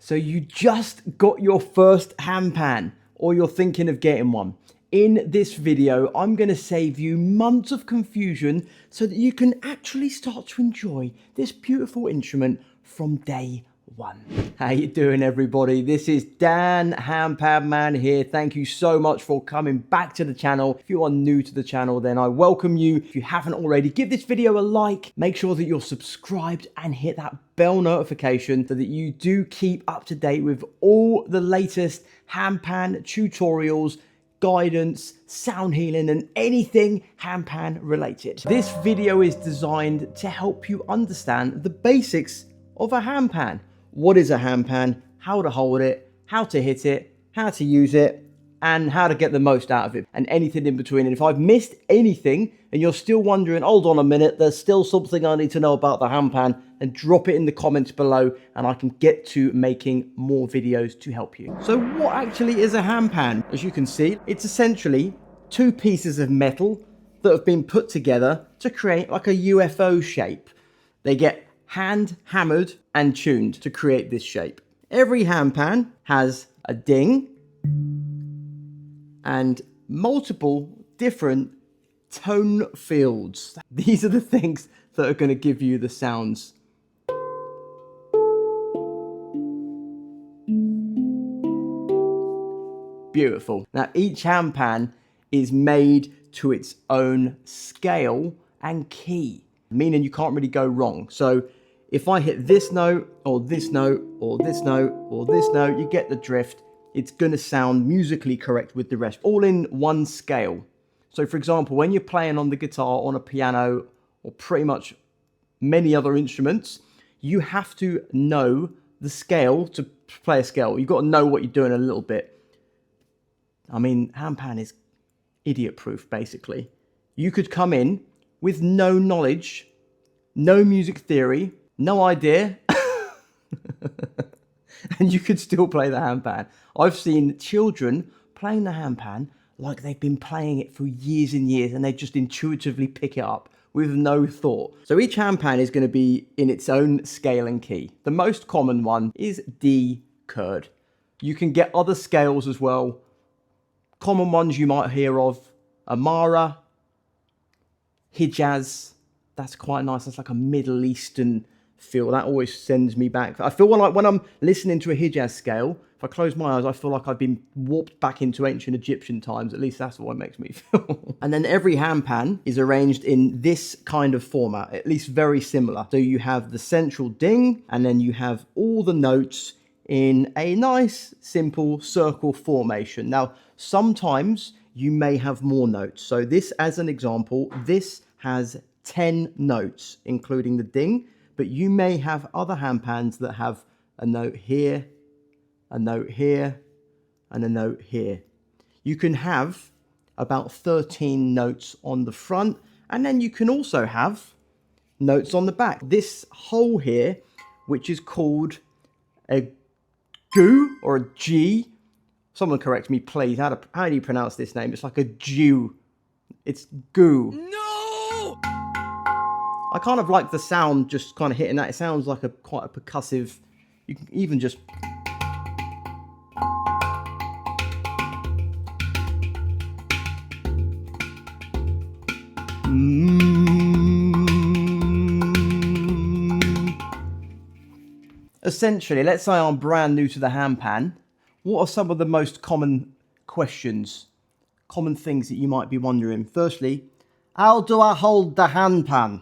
So you just got your first handpan, or you're thinking of getting one. In this video, I'm going to save you months of confusion so that you can actually start to enjoy this beautiful instrument from day one. How you doing, everybody? This is Dan Handpan Man here. Thank you so much for coming back to the channel. If you are new to the channel, then I welcome you. If you haven't already, give this video a like. Make sure that you're subscribed and hit that bell notification so that you do keep up to date with all the latest handpan tutorials, guidance, sound healing, and anything handpan related. This video is designed to help you understand the basics of a handpan. What is a handpan, how to hold it, how to hit it, how to use it, and how to get the most out of it, and anything in between. And if I've missed anything and you're still wondering, hold on a minute, there's still something I need to know about the handpan, then drop it in the comments below and I can get to making more videos to help you. So what actually is a handpan? As you can see, it's essentially two pieces of metal that have been put together to create like a UFO shape. They get hand hammered and tuned to create this shape. Every handpan has a ding and multiple different tone fields. These are the things that are going to give you the sounds. Beautiful. Now each handpan is made to its own scale and key, meaning you can't really go wrong. So if I hit this note or this note or this note or this note, you get the drift. It's going to sound musically correct with the rest, all in one scale. So for example, when you're playing on the guitar, on a piano, or pretty much many other instruments, you have to know the scale to play a scale. You've got to know what you're doing a little bit. I mean, handpan is idiot proof, basically. You could come in with no knowledge, no music theory, no idea, and you could still play the handpan. I've seen children playing the handpan like they've been playing it for years and years, and they just intuitively pick it up with no thought. So each handpan is going to be in its own scale and key. The most common one is D chord. You can get other scales as well. Common ones you might hear of: Amara, Hijaz. That's quite nice. That's like a Middle Eastern feel. That always sends me back. I feel like when I'm listening to a Hijaz scale, if I close my eyes, I feel like I've been warped back into ancient Egyptian times. At least that's what it makes me feel. And then every handpan is arranged in this kind of format, at least very similar. So you have the central ding, and then you have all the notes in a nice, simple circle formation. Now, sometimes you may have more notes. So this, as an example, this has 10 notes, including the ding, but you may have other handpans that have a note here, a note here, and a note here. You can have about 13 notes on the front, and then you can also have notes on the back. This hole here, which is called a gu or a G. Someone correct me, please. How do you pronounce this name? It's like a Jew. It's gu. No! I kind of like the sound just kind of hitting that. It sounds like quite a percussive. You can even just. Essentially, let's say I'm brand new to the handpan. What are some of the most common questions, common things that you might be wondering? Firstly, how do I hold the handpan?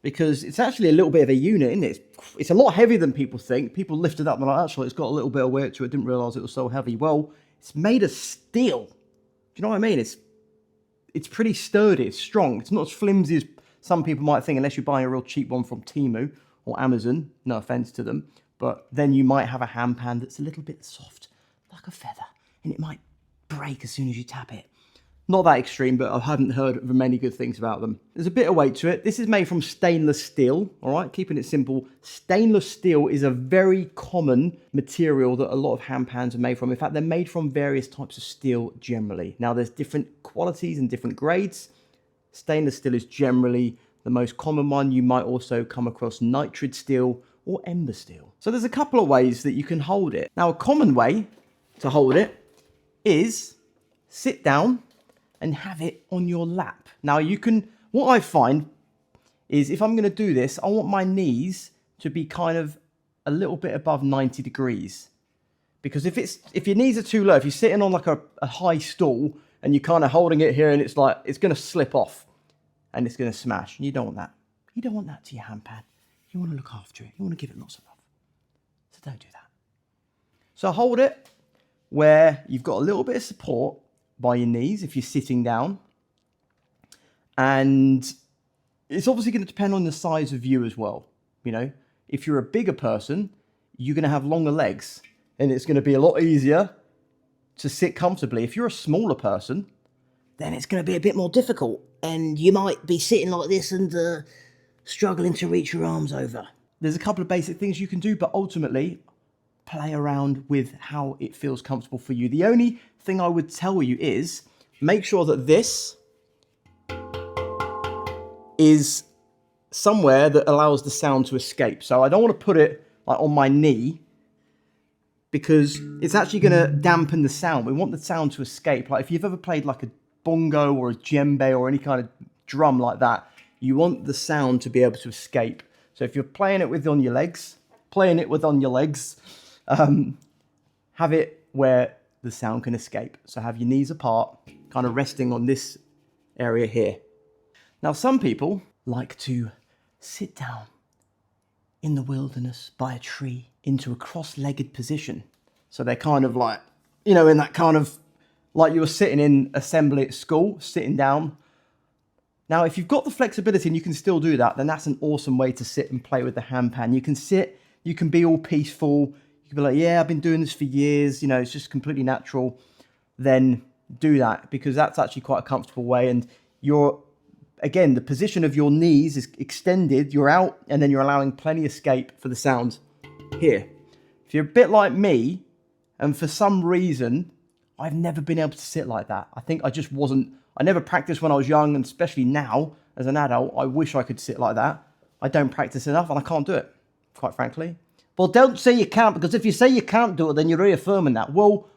Because it's actually a little bit of a unit, isn't it? It's a lot heavier than people think. People lift it up and they're like, actually, it's got a little bit of weight to it. Didn't realize it was so heavy. Well, it's made of steel. Do you know what I mean? It's pretty sturdy. It's strong. It's not as flimsy as some people might think, unless you're buying a real cheap one from Temu or Amazon. No offense to them. But then you might have a handpan that's a little bit soft, like a feather, and it might break as soon as you tap it. Not that extreme, but I haven't heard many good things about them. There's a bit of weight to it. This is made from stainless steel, all right? Keeping it simple. Stainless steel is a very common material that a lot of handpans are made from. In fact, they're made from various types of steel generally. Now, there's different qualities and different grades. Stainless steel is generally the most common one. You might also come across nitrid steel or ember steel. So there's a couple of ways that you can hold it. Now, a common way to hold it is sit down and have it on your lap. Now what I find is if I'm gonna do this, I want my knees to be kind of a little bit above 90 degrees. Because if your knees are too low, if you're sitting on like a high stool and you're kind of holding it here and it's gonna slip off and it's gonna smash. And you don't want that. You don't want that to your handpan. You wanna look after it. You wanna give it lots of love. So don't do that. So hold it where you've got a little bit of support by your knees if you're sitting down. And it's obviously going to depend on the size of you as well. You know, if you're a bigger person, you're going to have longer legs and it's going to be a lot easier to sit comfortably. If you're a smaller person, then it's going to be a bit more difficult and you might be sitting like this and struggling to reach your arms over. There's a couple of basic things you can do, but ultimately play around with how it feels comfortable for you. The only thing I would tell you is make sure that this is somewhere that allows the sound to escape. So I don't want to put it like on my knee because it's actually going to dampen the sound. We want the sound to escape. Like if you've ever played like a bongo or a djembe or any kind of drum like that, you want the sound to be able to escape. So if you're playing it on your legs, have it where the sound can escape. So have your knees apart, kind of resting on this area here. Now, some people like to sit down in the wilderness by a tree into a cross-legged position. So they're kind of like, you know, in that kind of, like you were sitting in assembly at school, sitting down. Now, if you've got the flexibility and you can still do that, then that's an awesome way to sit and play with the handpan. You can sit, you can be all peaceful. You can be like, yeah, I've been doing this for years. You know, it's just completely natural. Then do that because that's actually quite a comfortable way. And again, the position of your knees is extended. You're out and then you're allowing plenty of escape for the sound here. If you're a bit like me and for some reason, I've never been able to sit like that. I think I never practiced when I was young, and especially now as an adult, I wish I could sit like that. I don't practice enough and I can't do it, quite frankly. Well, don't say you can't, because if you say you can't do it, then you're reaffirming that. Well,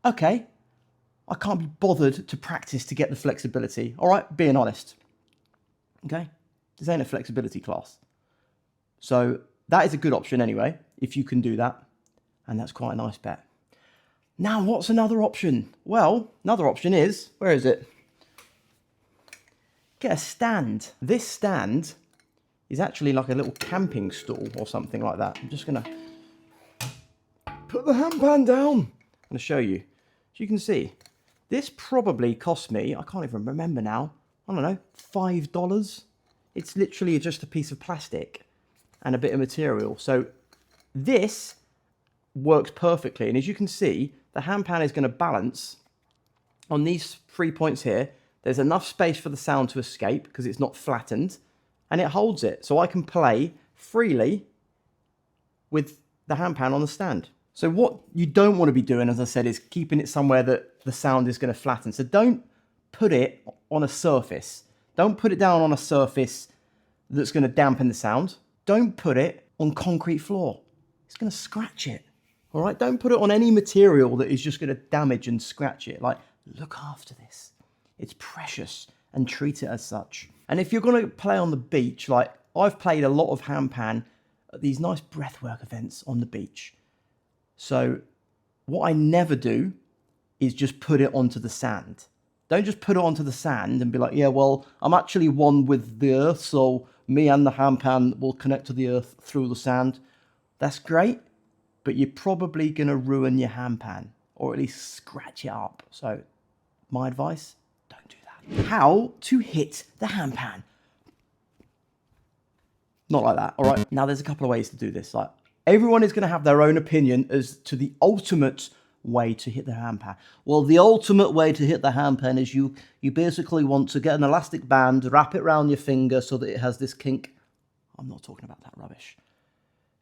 okay, I can't be bothered to practice to get the flexibility. All right, being honest. Okay, this ain't a flexibility class. So that is a good option anyway, if you can do that. And that's quite a nice bet. Now, what's another option? Well, another option is, where is it? Get a stand. This stand is actually like a little camping stool or something like that. I'm just gonna put the handpan down. I'm gonna show you. As you can see, this probably cost me, I can't even remember now, I don't know, $5. It's literally just a piece of plastic and a bit of material. So this works perfectly. And as you can see, the handpan is going to balance on these 3 points here. There's enough space for the sound to escape because it's not flattened, and it holds it. So I can play freely with the handpan on the stand. So what you don't want to be doing, as I said, is keeping it somewhere that the sound is going to flatten. So don't put it on a surface. Don't put it down on a surface that's going to dampen the sound. Don't put it on concrete floor. It's going to scratch it. All right, don't put it on any material that is just going to damage and scratch it. Like, look after this. It's precious and treat it as such. And if you're going to play on the beach, like I've played a lot of handpan at these nice breathwork events on the beach. So what I never do is just put it onto the sand. Don't just put it onto the sand and be like, yeah, well, I'm actually one with the earth, so me and the handpan will connect to the earth through the sand. That's great. But you're probably going to ruin your handpan or at least scratch it up. So my advice, don't do that. How to hit the handpan. Not like that, all right? Now, there's a couple of ways to do this. Like, everyone is going to have their own opinion as to the ultimate way to hit the handpan. Well, the ultimate way to hit the handpan is you basically want to get an elastic band, wrap it around your finger so that it has this kink. I'm not talking about that rubbish.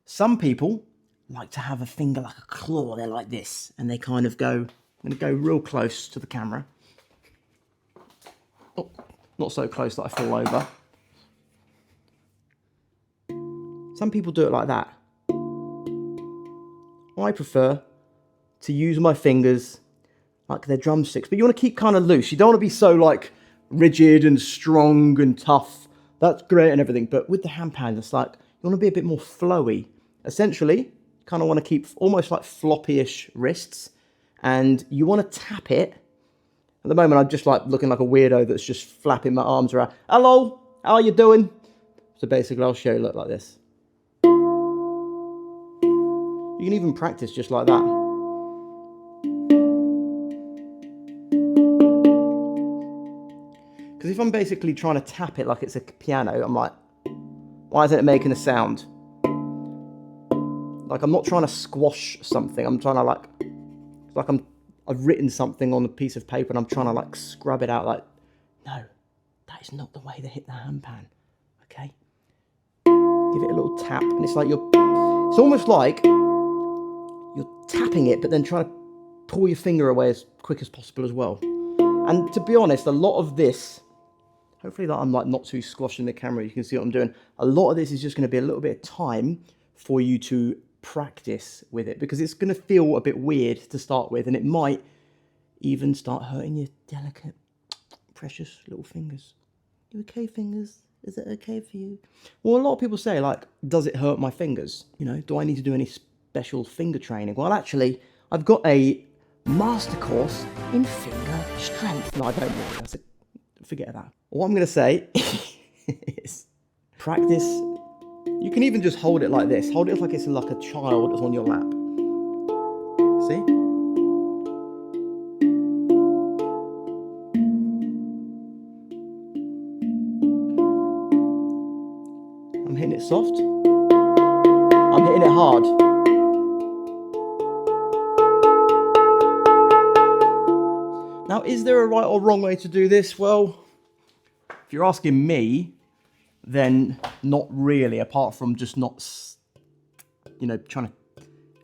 Some people like to have a finger like a claw. They're like this, and they kind of go, I'm going to go real close to the camera. Oh, not so close that I fall over. Some people do it like that. I prefer to use my fingers like they're drumsticks, but you want to keep kind of loose. You don't want to be so like rigid and strong and tough. That's great and everything, but with the handpan, it's like you want to be a bit more flowy. Essentially, kind of want to keep almost like floppy-ish wrists, and you want to tap it. At the moment, I'm just like looking like a weirdo that's just flapping my arms around. Hello, how are you doing? So basically, I'll show you, look like this. You can even practice just like that. Because if I'm basically trying to tap it like it's a piano, I'm like, why isn't it making a sound? Like I'm not trying to squash something. I'm trying to like, it's like I've written something on a piece of paper and I'm trying to like scrub it out. Like, no, that is not the way to hit the handpan. Okay, give it a little tap, and it's like it's almost like you're tapping it, but then trying to pull your finger away as quick as possible as well. And to be honest, a lot of this, hopefully that I'm like not too squashing the camera, you can see what I'm doing. A lot of this is just going to be a little bit of time for you to practice with it, because it's going to feel a bit weird to start with, and it might even start hurting your delicate, precious little fingers. You okay, fingers? Is it okay for you? Well, a lot of people say, like, does it hurt my fingers? You know, do I need to do any special finger training? Well, actually, I've got a master course in finger strength. No, I don't really. Forget that. What I'm going to say is practice. You can even just hold it like this. Hold it like it's like a child that's on your lap. See? I'm hitting it soft. I'm hitting it hard. Now, is there a right or wrong way to do this? Well, if you're asking me, then not really, apart from just not, you know, trying to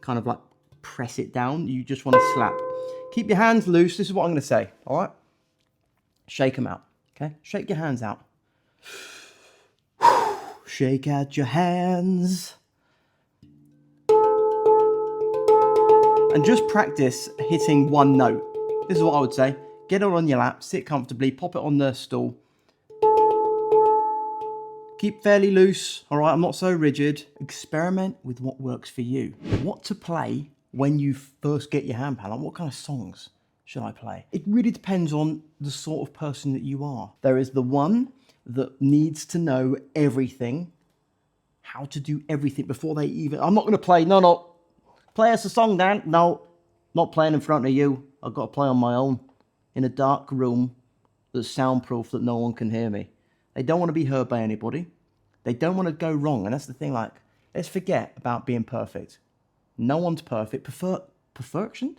kind of like press it down. You just want to slap. Keep your hands loose. This is what I'm going to say, all right? Shake them out, okay? Shake your hands out. Shake out your hands. And just practice hitting one note. This is what I would say. Get it on your lap, sit comfortably, pop it on the stool. Keep fairly loose, all right? I'm not so rigid. Experiment with what works for you. What to play when you first get your handpan? Like, what kind of songs should I play? It really depends on the sort of person that you are. There is the one that needs to know everything, how to do everything before they even... I'm not going to play, no. Play us a song, Dan. No, not playing in front of you. I've got to play on my own in a dark room that's soundproof that no one can hear me. They don't want to be heard by anybody. They don't want to go wrong. And that's the thing, like, let's forget about being perfect. No one's perfect. Perfection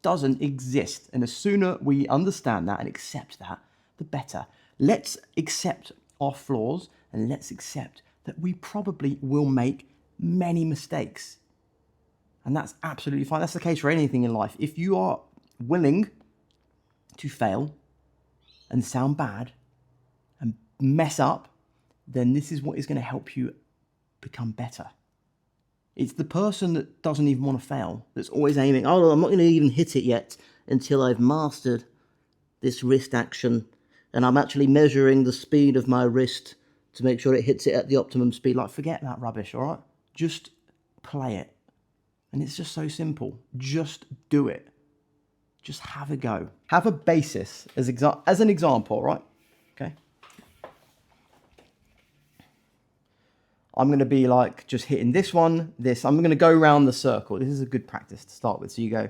doesn't exist. And the sooner we understand that and accept that, the better. Let's accept our flaws, and let's accept that we probably will make many mistakes. And that's absolutely fine. That's the case for anything in life. If you are willing to fail and sound bad and mess up, then this is what is going to help you become better. It's the person that doesn't even want to fail, that's always aiming, oh, I'm not going to even hit it yet until I've mastered this wrist action, and I'm actually measuring the speed of my wrist to make sure it hits it at the optimum speed. Like, forget that rubbish, all right? Just play it. And it's just so simple. Just do it. Just have a go. Have a basis as an example, right? Okay. I'm going to be like just hitting this one, this. I'm going to go around the circle. This is a good practice to start with. So you go.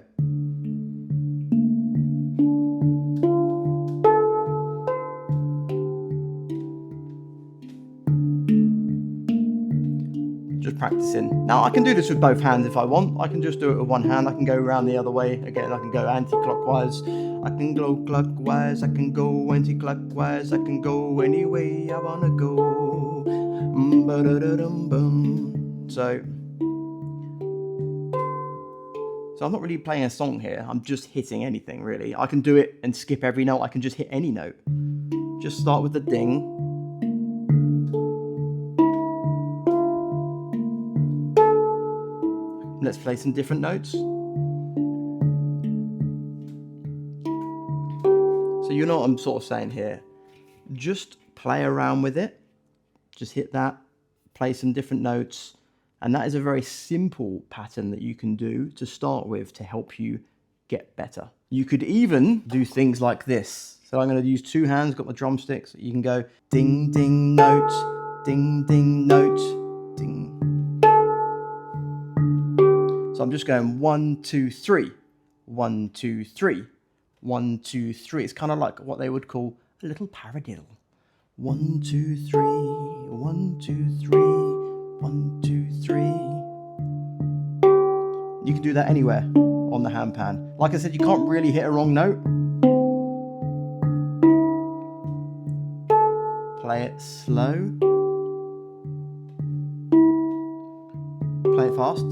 Just practicing. Now I can do this with both hands if I want. I can just do it with one hand. I can go around the other way. Again, I can go anti-clockwise. I can go clockwise. I can go anti-clockwise. I can go any way I want to go. So I'm not really playing a song here. I'm just hitting anything, really. I can do it and skip every note. I can just hit any note. Just start with the ding. Let's play some different notes. So you know what I'm sort of saying here. Just play around with it. Just hit that, play some different notes. And that is a very simple pattern that you can do to start with to help you get better. You could even do things like this. So I'm going to use two hands, got my drumsticks. You can go ding, ding, note, ding, ding, note, ding. So I'm just going 1, 2, 3, 1, 2, 3, 1, 2, 3. It's kind of like what they would call a little paradiddle. 1, 2, 3, 1, 2, 3, 1, 2, 3. You can do that anywhere on the handpan. Like I said, you can't really hit a wrong note. Play it slow. Play it fast.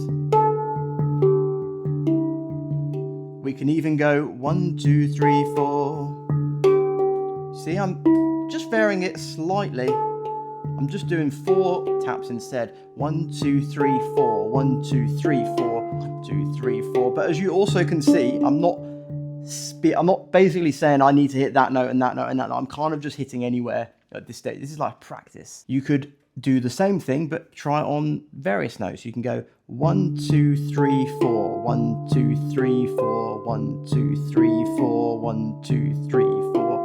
We can even go 1, 2, 3, 4. See, I'm just varying it slightly. I'm just doing 4 taps instead. 1, 2, 3, 4. 1, 2, 3, 4. 1, 2, 3, 4. But as you also can see, I'm not basically saying I need to hit that note and that note and that note. I'm kind of just hitting anywhere at this stage. This is like practice. You could do the same thing, but try it on various notes. You can go 1, 2, 3, 4. 1, 2, 3, 4. 1, 2, 3, 4. 1, 2, 3, 4.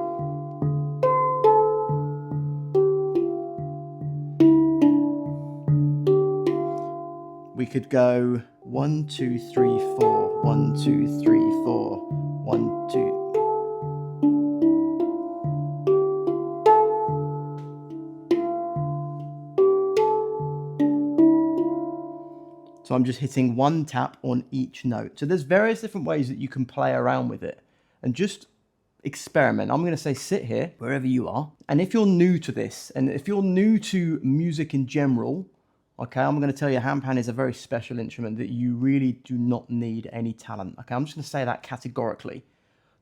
We could go 1, 2, 3, 4, 1, 2, 3, 4, 1, 2. So I'm just hitting 1 tap on each note. So there's various different ways that you can play around with it and just experiment. I'm going to say sit here, wherever you are. And if you're new to this, and if you're new to music in general, okay, I'm going to tell you handpan is a very special instrument that you really do not need any talent. Okay, I'm just going to say that categorically.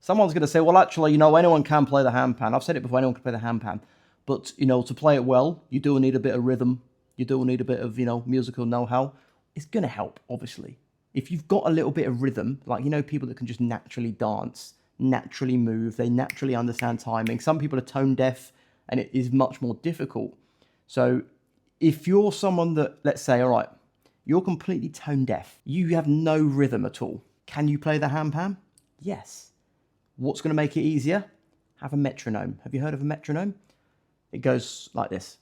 Someone's going to say, well, actually, anyone can play the handpan. I've said it before, anyone can play the handpan. But, to play it well, you do need a bit of rhythm. You do need a bit of, musical know-how. It's going to help, obviously. If you've got a little bit of rhythm, like, people that can just naturally dance, naturally move, they naturally understand timing. Some people are tone deaf, and it is much more difficult. So if you're someone that, let's say, all right, you're completely tone deaf, you have no rhythm at all, can you play the handpan? Yes. What's going to make it easier? Have a metronome. Have you heard of a metronome? It goes like this.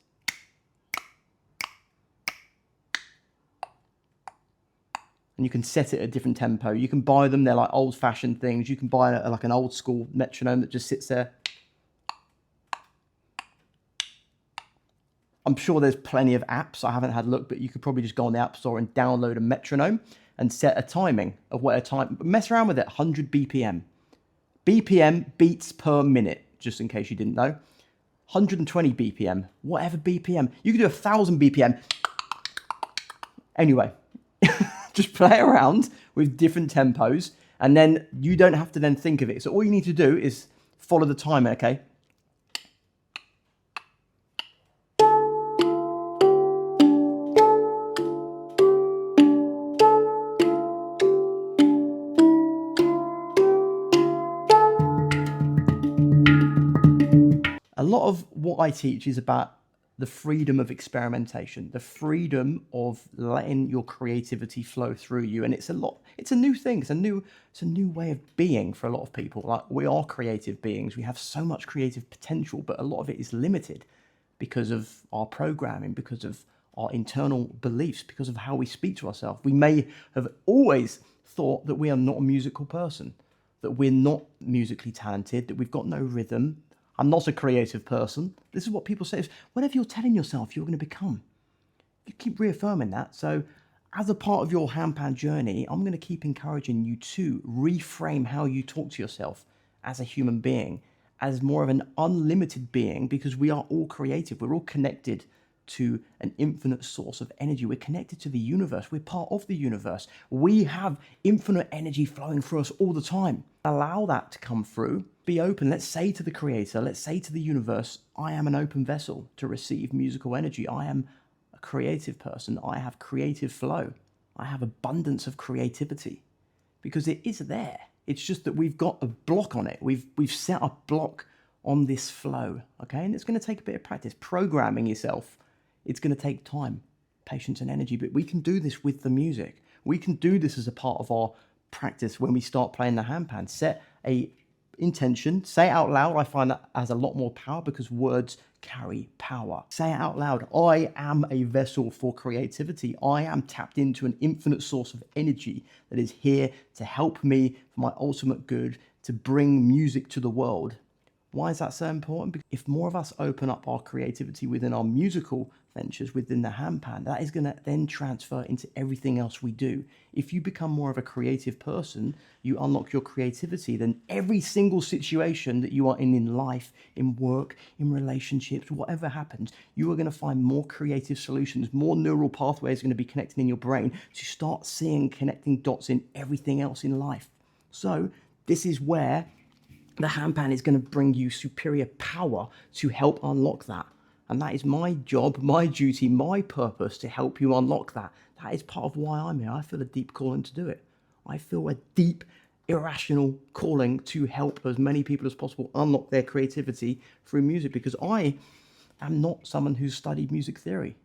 And you can set it at a different tempo. You can buy them, they're like old-fashioned things. You can buy like an old-school metronome that just sits there. I'm sure there's plenty of apps. I haven't had a look, but you could probably just go on the App Store and download a metronome and set a timing of what a time. Mess around with it, 100 BPM. BPM, beats per minute, just in case you didn't know. 120 BPM, whatever BPM. You can do 1,000 BPM. Anyway, just play around with different tempos, and then you don't have to then think of it. So all you need to do is follow the timer, okay? A lot of what I teach is about the freedom of experimentation, the freedom of letting your creativity flow through you. And it's a new thing. It's a new way of being for a lot of people. Like, we are creative beings. We have so much creative potential, but a lot of it is limited because of our programming, because of our internal beliefs, because of how we speak to ourselves. We may have always thought that we are not a musical person, that we're not musically talented, that we've got no rhythm. I'm not a creative person. This is what people say. Whatever you're telling yourself, you're going to become. You keep reaffirming that. So as a part of your handpan journey, I'm going to keep encouraging you to reframe how you talk to yourself as a human being, as more of an unlimited being, because we are all creative. We're all connected to an infinite source of energy. We're connected to the universe. We're part of the universe. We have infinite energy flowing through us all the time. Allow that to come through. Be open. Let's say to the creator, let's say to the universe, I am an open vessel to receive musical energy. I am a creative person. I have creative flow. I have abundance of creativity because it is there. It's just that we've got a block on it. We've set a block on this flow, okay? And it's going to take a bit of practice. Programming yourself, it's going to take time, patience and energy, but we can do this with the music. We can do this as a part of our practice when we start playing the handpan. Set a intention, say it out loud. I find that has a lot more power because words carry power. Say it out loud. I am a vessel for creativity. I am tapped into an infinite source of energy that is here to help me for my ultimate good, to bring music to the world. Why is that so important? Because if more of us open up our creativity within our musical ventures, within the handpan, that is going to then transfer into everything else we do. If you become more of a creative person, you unlock your creativity, then every single situation that you are in life, in work, in relationships, whatever happens, you are going to find more creative solutions, more neural pathways are going to be connecting in your brain to start seeing connecting dots in everything else in life. So this is where the handpan is going to bring you superior power to help unlock that. And that is my job, my duty, my purpose to help you unlock that. That is part of why I'm here. I feel a deep calling to do it. I feel a deep, irrational calling to help as many people as possible unlock their creativity through music, because I am not someone who's studied music theory.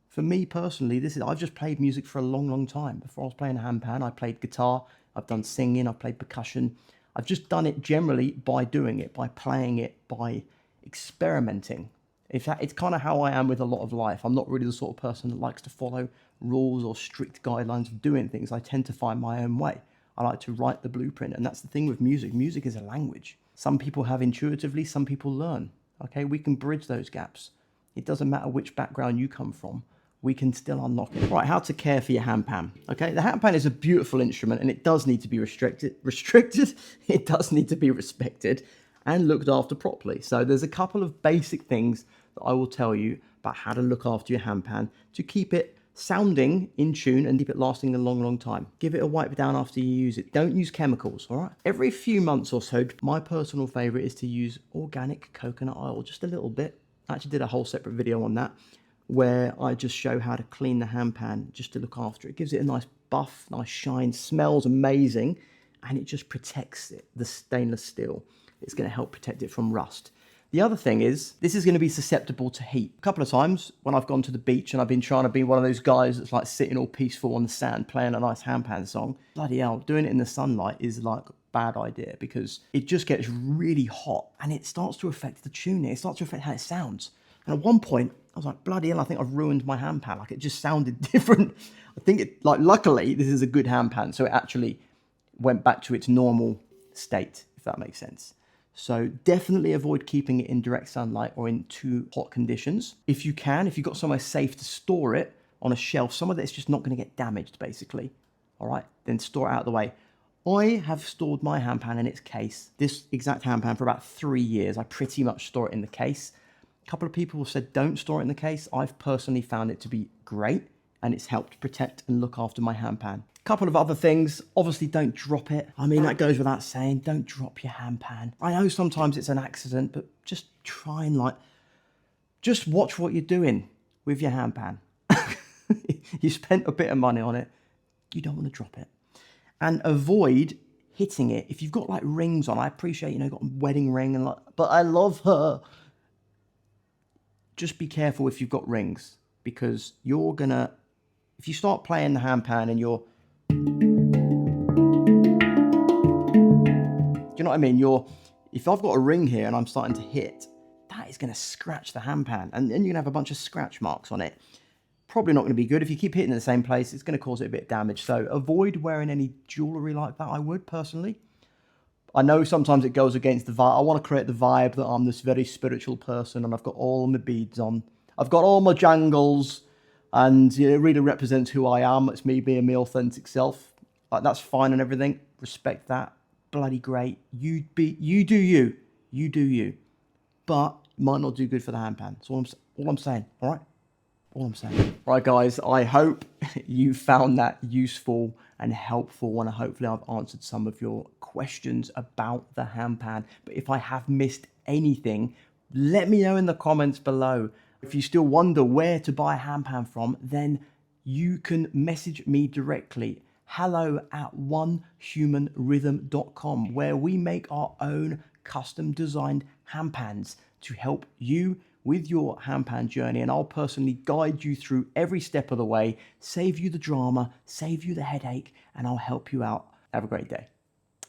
For me personally, I've just played music for a long, long time. Before I was playing a handpan, I played guitar, I've done singing, I've played percussion. I've just done it generally by doing it, by playing it, by experimenting. In fact, it's kind of how I am with a lot of life. I'm not really the sort of person that likes to follow rules or strict guidelines of doing things. I tend to find my own way. I like to write the blueprint, and that's the thing with music. Music is a language. Some people have intuitively, some people learn. Okay, we can bridge those gaps. It doesn't matter which background you come from. We can still unlock it. Right, how to care for your handpan. Okay, the handpan is a beautiful instrument and it does need to be restricted. It does need to be respected and looked after properly. So there's a couple of basic things that I will tell you about how to look after your handpan to keep it sounding in tune and keep it lasting a long, long time. Give it a wipe down after you use it. Don't use chemicals, all right? Every few months or so, my personal favorite is to use organic coconut oil, just a little bit. I actually did a whole separate video on that, where I just show how to clean the handpan just to look after it. It gives it a nice buff, nice shine, smells amazing, and it just protects it, the stainless steel. It's going to help protect it from rust. The other thing is, this is going to be susceptible to heat. A couple of times when I've gone to the beach and I've been trying to be one of those guys that's like sitting all peaceful on the sand playing a nice handpan song, bloody hell, doing it in the sunlight is like a bad idea because it just gets really hot and it starts to affect the tuning. It starts to affect how it sounds. And at one point, I was like, bloody hell, I think I've ruined my handpan. Like, it just sounded different. I think it, like, luckily, this is a good handpan, so it actually went back to its normal state, if that makes sense. So definitely avoid keeping it in direct sunlight or in too hot conditions. If you can, if you've got somewhere safe to store it on a shelf, somewhere that's just not going to get damaged, basically, all right, then store it out of the way. I have stored my handpan in its case, this exact handpan, for about 3 years. I pretty much store it in the case. A couple of people have said don't store it in the case. I've personally found it to be great and it's helped protect and look after my handpan. A couple of other things, obviously don't drop it. I mean, that goes without saying, don't drop your handpan. I know sometimes it's an accident, but just try and just watch what you're doing with your handpan. You spent a bit of money on it, you don't want to drop it. And avoid hitting it. If you've got like rings on, I appreciate, you've got a wedding ring and but I love her. Just be careful if you've got rings, because you're gonna, if you start playing the handpan and you're, do you know what I mean? If I've got a ring here and I'm starting to hit, that is gonna scratch the handpan and then you're gonna have a bunch of scratch marks on it. Probably not gonna be good. If you keep hitting in the same place, it's gonna cause it a bit of damage. So avoid wearing any jewelry like that, I would personally. I know sometimes it goes against the vibe. I want to create the vibe that I'm this very spiritual person and I've got all my beads on. I've got all my jangles and it really represents who I am. It's me being my authentic self. Like, that's fine and everything. Respect that. Bloody great. You do you. You do you. But it might not do good for the handpan. That's all I'm saying. All right? All I'm saying. Right, guys, I hope you found that useful and helpful, and hopefully I've answered some of your questions about the handpan. But if I have missed anything, let me know in the comments below. If you still wonder where to buy a handpan from, then you can message me directly, hello@onehumanrhythm.com, where we make our own custom designed handpans to help you with your handpan journey. And I'll personally guide you through every step of the way, save you the drama, save you the headache, and I'll help you out. Have a great day.